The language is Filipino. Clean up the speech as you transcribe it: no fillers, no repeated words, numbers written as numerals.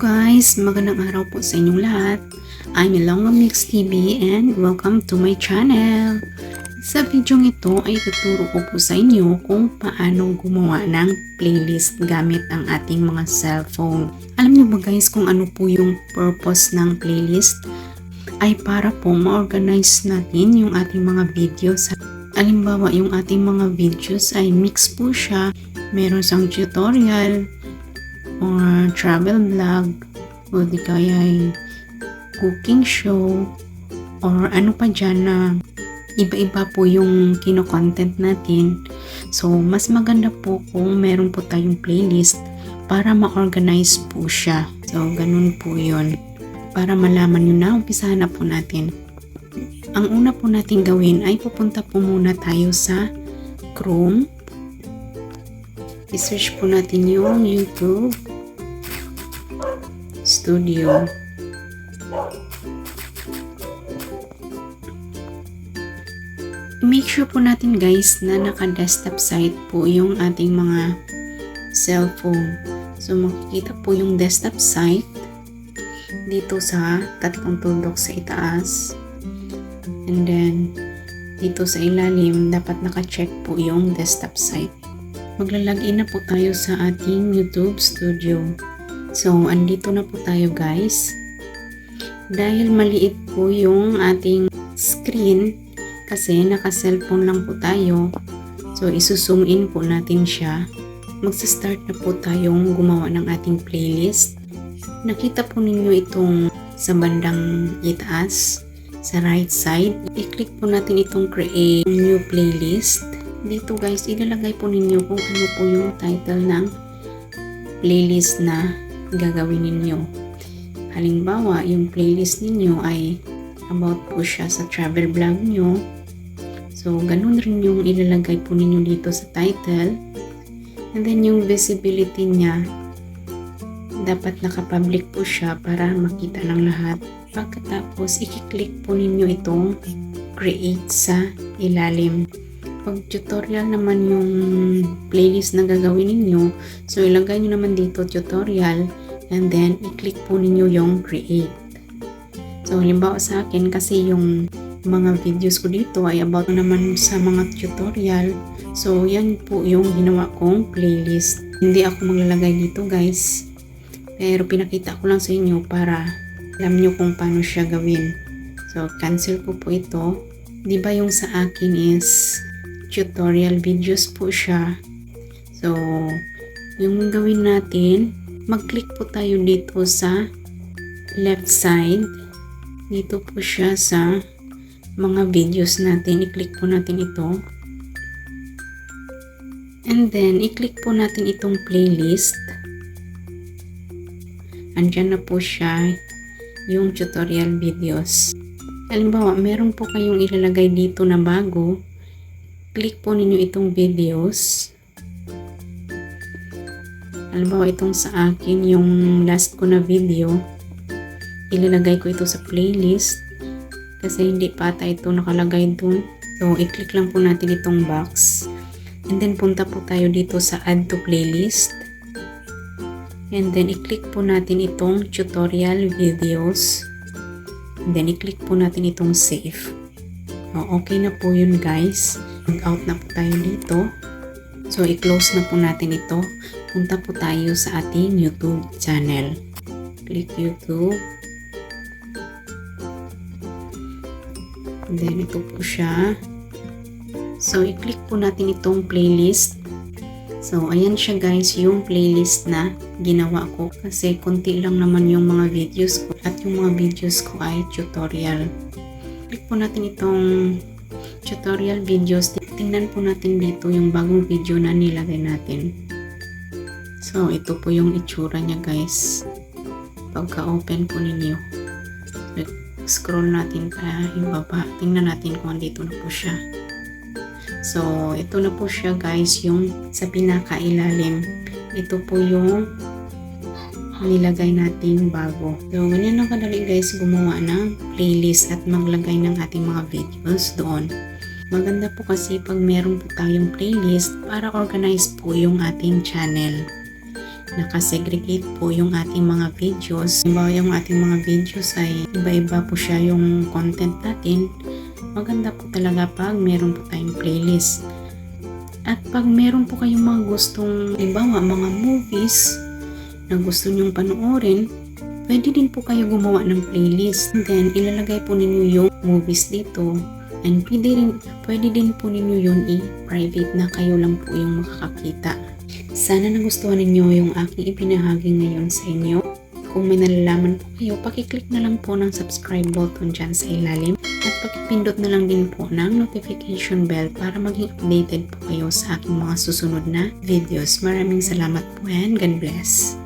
Guys, magandang araw po sa inyong lahat. I'm Ilonggo Mix TV and welcome to my channel. Sa video ito ay tuturo ko po sa inyo kung paano gumawa ng playlist gamit ang ating mga cellphone. Alam niyo ba guys kung ano po yung purpose ng playlist? Ay para po ma-organize natin yung ating mga videos. Halimbawa yung ating mga videos ay mix po siya. Meron siyang tutorial, or travel vlog, o di kaya ay cooking show, or ano pa dyan na iba-iba po yung kino-content natin. So, mas maganda po kung meron po tayong playlist para ma-organize po siya. So, ganun po yun. Para malaman nyo na, umpisahan na po natin. Ang una po natin gawin ay pupunta po muna tayo sa Chrome. I-search po natin yung YouTube Studio. Make sure po natin guys na naka-desktop site po yung ating mga cellphone. So makikita po yung desktop site dito sa tatlong tuldok sa itaas. And then dito sa ilalim dapat naka-check po yung desktop site. Maglalagin na po tayo sa ating YouTube Studio. So, andito na po tayo guys. Dahil maliit po yung ating screen, kasi naka-cellphone lang po tayo. So, isusum in po natin siya. Magsa-start na po tayong gumawa ng ating playlist. Nakita po ninyo itong sa bandang itaas, sa right side. I-click po natin itong create new playlist. Dito guys, ilalagay po ninyo kung ano po yung title ng playlist na gagawin ninyo. Halimbawa, yung playlist ninyo ay about po siya sa travel vlog nyo. So, ganun rin yung ilalagay po ninyo dito sa title. And then, yung visibility niya, dapat nakapublic po siya para makita ng lahat. Pagkatapos, i-click po ninyo itong create sa ilalim. Pag tutorial naman yung playlist na gagawin ninyo, so ilagay nyo naman dito tutorial and then i-click po ninyo yung create. So halimbawa sa akin kasi yung mga videos ko dito ay about naman sa mga tutorial. So yan po yung ginawa kong playlist. Hindi ako maglalagay dito guys. Pero pinakita ko lang sa inyo para alam nyo kung paano siya gawin. So cancel ko po ito. Diba yung sa akin is tutorial videos po siya. So, yung gawin natin, mag-click po tayo dito sa left side. Dito po siya sa mga videos natin. I-click po natin ito. And then, i-click po natin itong playlist. Andyan na po siya yung tutorial videos. Halimbawa, meron po kayong ilalagay dito na bago. Click po ninyo itong videos. Halimbawa itong sa akin, yung last ko na video, ilalagay ko ito sa playlist kasi hindi pa ata ito nakalagay dun. So, i-click lang po natin itong box. And then, punta po tayo dito sa add to playlist. And then, i-click po natin itong tutorial videos. And then, i-click po natin itong save. Okay na po yun guys. Mag-out na po tayo dito. So, i-close na po natin ito. Punta po tayo sa ating YouTube channel. Click YouTube. And then, ito po siya. So, i-click po natin itong playlist. So, ayan siya guys, yung playlist na ginawa ko. Kasi, konti lang naman yung mga videos ko. At yung mga videos ko ay tutorial. Click po natin itong tutorial videos. Tingnan po natin dito yung bagong video na nilagay natin. So, ito po yung itsura niya guys. Pagka-open po ninyo. Scroll natin pa ibaba. Tingnan natin kung andito na po siya. So, ito na po siya guys, yung sa pinakailalim. Ito po yung nilagay natin bago. So, ganyan lang kadali guys gumawa ng playlist at maglagay ng ating mga videos doon. Maganda po kasi pag meron po tayong playlist para organize po yung ating channel. nakasegregate po yung ating mga videos. Halimbawa yung ating mga videos ay iba-iba po siya yung content natin. Maganda po talaga pag meron po tayong playlist. At pag meron po kayong mga gustong, halimbawa mga movies na gusto nyong panoorin, pwede din po kayo gumawa ng playlist. And then, ilalagay po ninyo yung movies dito. And pwede din po ninyo yun i-private na kayo lang po yung makakakita. Sana nagustuhan ninyo yung aking ibinahagi ngayon sa inyo. Kung may nalalaman po kayo, pakiclick na lang po ng subscribe button dyan sa ilalim. At pakipindot na lang din po ng notification bell para maging updated po kayo sa aking mga susunod na videos. Maraming salamat po and God bless.